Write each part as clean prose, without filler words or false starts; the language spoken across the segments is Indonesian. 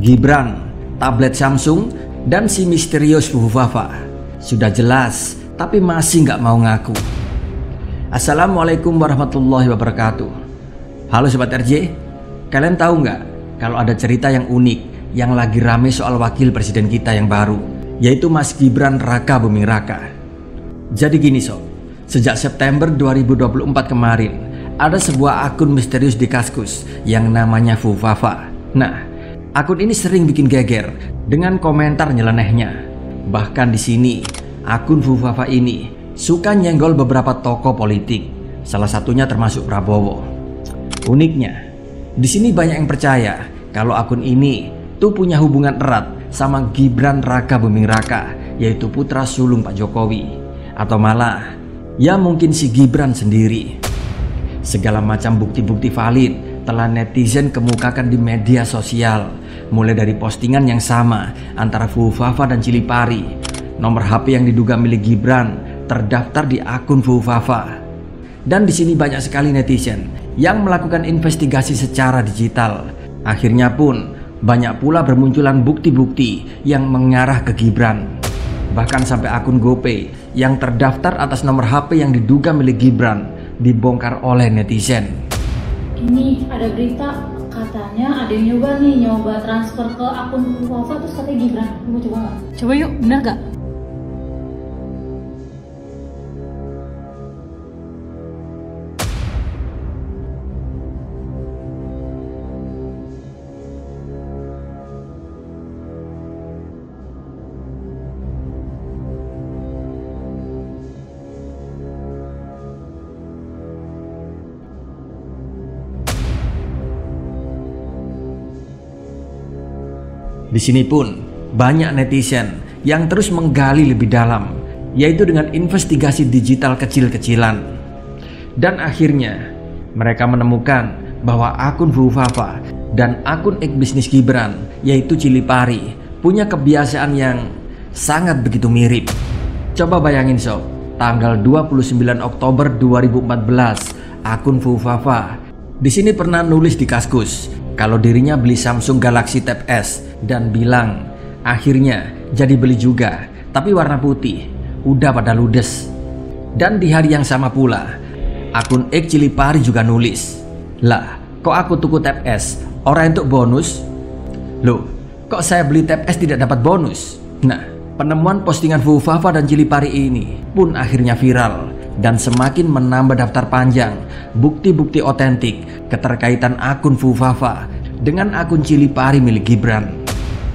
Gibran, tablet Samsung, dan si misterius Fufufafa. Sudah jelas, tapi masih nggak mau ngaku. Assalamualaikum warahmatullahi wabarakatuh. Halo Sobat RJ, kalian tahu nggak kalau ada cerita yang unik yang lagi rame soal wakil presiden kita yang baru, yaitu Mas Gibran Raka Buming Raka. Jadi gini sob, sejak September 2024 kemarin, ada sebuah akun misterius di Kaskus yang namanya Fufufafa. Nah, akun ini sering bikin geger dengan komentar nyelenehnya. Bahkan di sini, akun Fufufafa ini suka nyenggol beberapa tokoh politik, salah satunya termasuk Prabowo. Uniknya, di sini banyak yang percaya kalau akun ini tuh punya hubungan erat sama Gibran Raka Buming Raka, yaitu putra sulung Pak Jokowi, atau malah ya mungkin si Gibran sendiri. Segala macam bukti-bukti valid telah netizen kemukakan di media sosial, mulai dari postingan yang sama antara Fufufafa dan Cilipari. Nomor HP yang diduga milik Gibran terdaftar di akun Fufufafa. Dan di sini banyak sekali netizen yang melakukan investigasi secara digital. Akhirnya pun banyak pula bermunculan bukti-bukti yang mengarah ke Gibran. Bahkan sampai akun GoPay yang terdaftar atas nomor HP yang diduga milik Gibran dibongkar oleh netizen. Ini ada berita katanya ada yang nyoba transfer ke akun Fufufafa, terus katanya Gibran. Mau coba nggak? Coba yuk, bener gak? Di sini pun banyak netizen yang terus menggali lebih dalam, yaitu dengan investigasi digital kecil-kecilan. Dan akhirnya mereka menemukan bahwa akun Fufufafa dan akun bisnis Gibran, yaitu Cilipari, punya kebiasaan yang sangat begitu mirip. Coba bayangin sob, tanggal 29 Oktober 2014, akun Fufufafa di sini pernah nulis di Kaskus kalau dirinya beli Samsung Galaxy Tab S dan bilang akhirnya jadi beli juga, tapi warna putih, udah pada ludes. Dan di hari yang sama pula akun Cilipari juga nulis, lah kok aku tuku Tab S orang untuk bonus? Loh, kok saya beli Tab S tidak dapat bonus? Nah, penemuan postingan Fufufafa dan Cilipari ini pun akhirnya viral dan semakin menambah daftar panjang bukti-bukti otentik keterkaitan akun Fufufafa dengan akun Cilipari milik Gibran.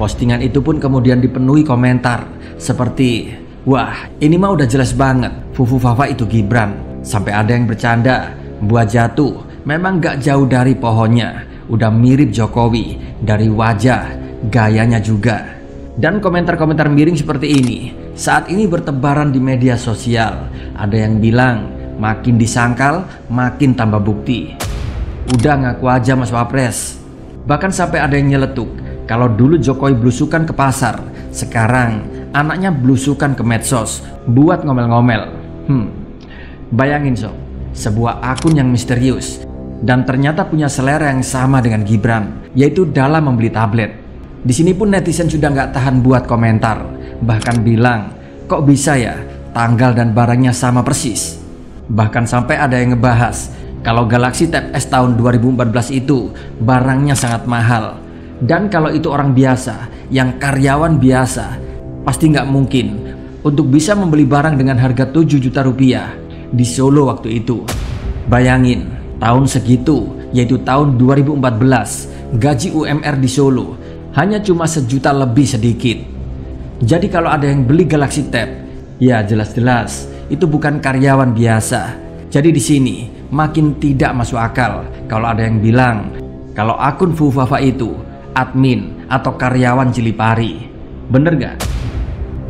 Postingan itu pun kemudian dipenuhi komentar seperti, wah ini mah udah jelas banget Fufufafa itu Gibran. Sampai ada yang bercanda, buah jatuh memang gak jauh dari pohonnya, udah mirip Jokowi dari wajah, gayanya juga. Dan komentar-komentar miring seperti ini saat ini bertebaran di media sosial. Ada yang bilang makin disangkal makin tambah bukti. Udah ngaku aja Mas Wapres. Bahkan sampai ada yang nyeletuk kalau dulu Jokowi blusukan ke pasar, sekarang anaknya blusukan ke medsos buat ngomel-ngomel. Bayangin sob, sebuah akun yang misterius dan ternyata punya selera yang sama dengan Gibran, yaitu dalam membeli tablet. Di sini pun netizen sudah nggak tahan buat komentar, bahkan bilang, kok bisa ya tanggal dan barangnya sama persis. Bahkan sampai ada yang ngebahas kalau Galaxy Tab S tahun 2014 itu barangnya sangat mahal. Dan kalau itu orang biasa, yang karyawan biasa, pasti nggak mungkin untuk bisa membeli barang dengan harga 7 juta rupiah di Solo waktu itu. Bayangin, tahun segitu, yaitu tahun 2014, gaji UMR di Solo hanya cuma 1 juta lebih sedikit. Jadi kalau ada yang beli Galaxy Tab, ya jelas-jelas itu bukan karyawan biasa. Jadi di sini makin tidak masuk akal kalau ada yang bilang kalau akun Fufufafa itu admin atau karyawan Cilipari. Bener gak?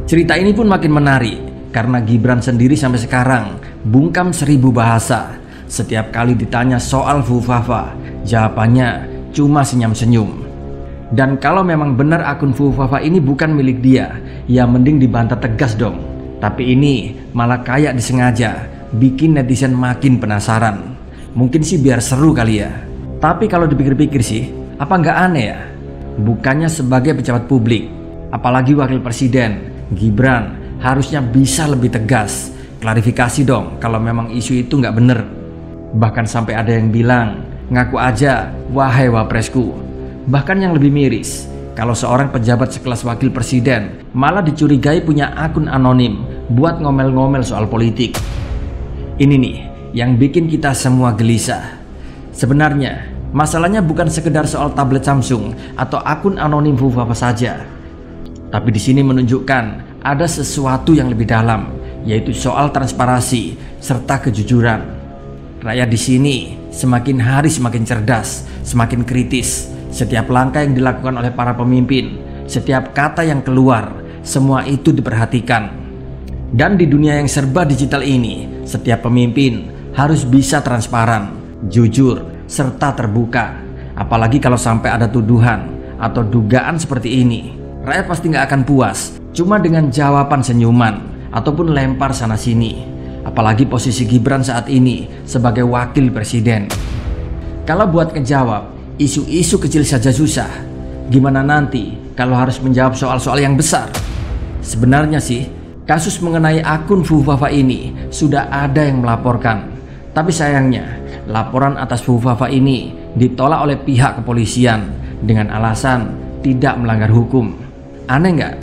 Cerita ini pun makin menarik karena Gibran sendiri sampai sekarang bungkam 1000 bahasa. Setiap kali ditanya soal Fufufafa, jawabannya cuma senyum-senyum. Dan kalau memang benar akun Fufufafa ini bukan milik dia, ya mending dibantah tegas dong. Tapi ini malah kayak disengaja bikin netizen makin penasaran. Mungkin sih biar seru kali ya. Tapi kalau dipikir-pikir sih, apa nggak aneh ya? bukannya sebagai pejabat publik. Apalagi wakil presiden, Gibran harusnya bisa lebih tegas. Klarifikasi dong kalau memang isu itu nggak bener. Bahkan sampai ada yang bilang, ngaku aja wahai wapresku. Bahkan yang lebih miris, kalau seorang pejabat sekelas wakil presiden malah dicurigai punya akun anonim buat ngomel-ngomel soal politik. Ini nih yang bikin kita semua gelisah. Sebenarnya masalahnya bukan sekedar soal tablet Samsung atau akun anonim Fufafa saja. Tapi di sini menunjukkan ada sesuatu yang lebih dalam, yaitu soal transparansi serta kejujuran. Rakyat di sini semakin hari semakin cerdas, semakin kritis. Setiap langkah yang dilakukan oleh para pemimpin, setiap kata yang keluar, semua itu diperhatikan. Dan di dunia yang serba digital ini, setiap pemimpin harus bisa transparan, jujur, serta terbuka. Apalagi kalau sampai ada tuduhan atau dugaan seperti ini, rakyat pasti nggak akan puas cuma dengan jawaban senyuman ataupun lempar sana sini. Apalagi posisi Gibran saat ini sebagai wakil presiden. Kalau buat ngejawab isu-isu kecil saja susah, gimana nanti kalau harus menjawab soal-soal yang besar? Sebenarnya sih, kasus mengenai akun Fufafa ini sudah ada yang melaporkan. Tapi sayangnya, laporan atas Fufafa ini ditolak oleh pihak kepolisian dengan alasan tidak melanggar hukum. Aneh nggak?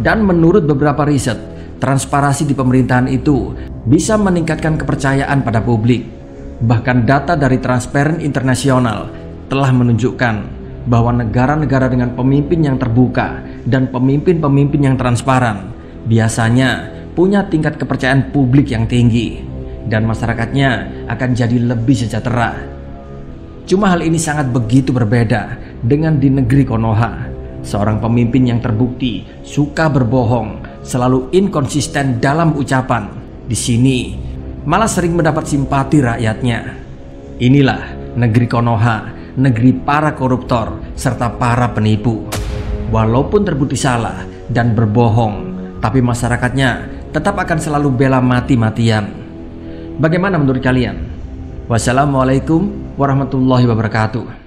Dan menurut beberapa riset, transparansi di pemerintahan itu bisa meningkatkan kepercayaan pada publik. Bahkan data dari Transparency International telah menunjukkan bahwa negara-negara dengan pemimpin yang terbuka dan pemimpin-pemimpin yang transparan biasanya punya tingkat kepercayaan publik yang tinggi dan masyarakatnya akan jadi lebih sejahtera. Cuma hal ini sangat begitu berbeda dengan di negeri Konoha. Seorang pemimpin yang terbukti suka berbohong, selalu inkonsisten dalam ucapan. Di sini malah sering mendapat simpati rakyatnya. Inilah negeri Konoha, negeri para koruptor serta para penipu. Walaupun terbukti salah dan berbohong, tapi masyarakatnya tetap akan selalu bela mati-matian. Bagaimana menurut kalian? Wassalamualaikum warahmatullahi wabarakatuh.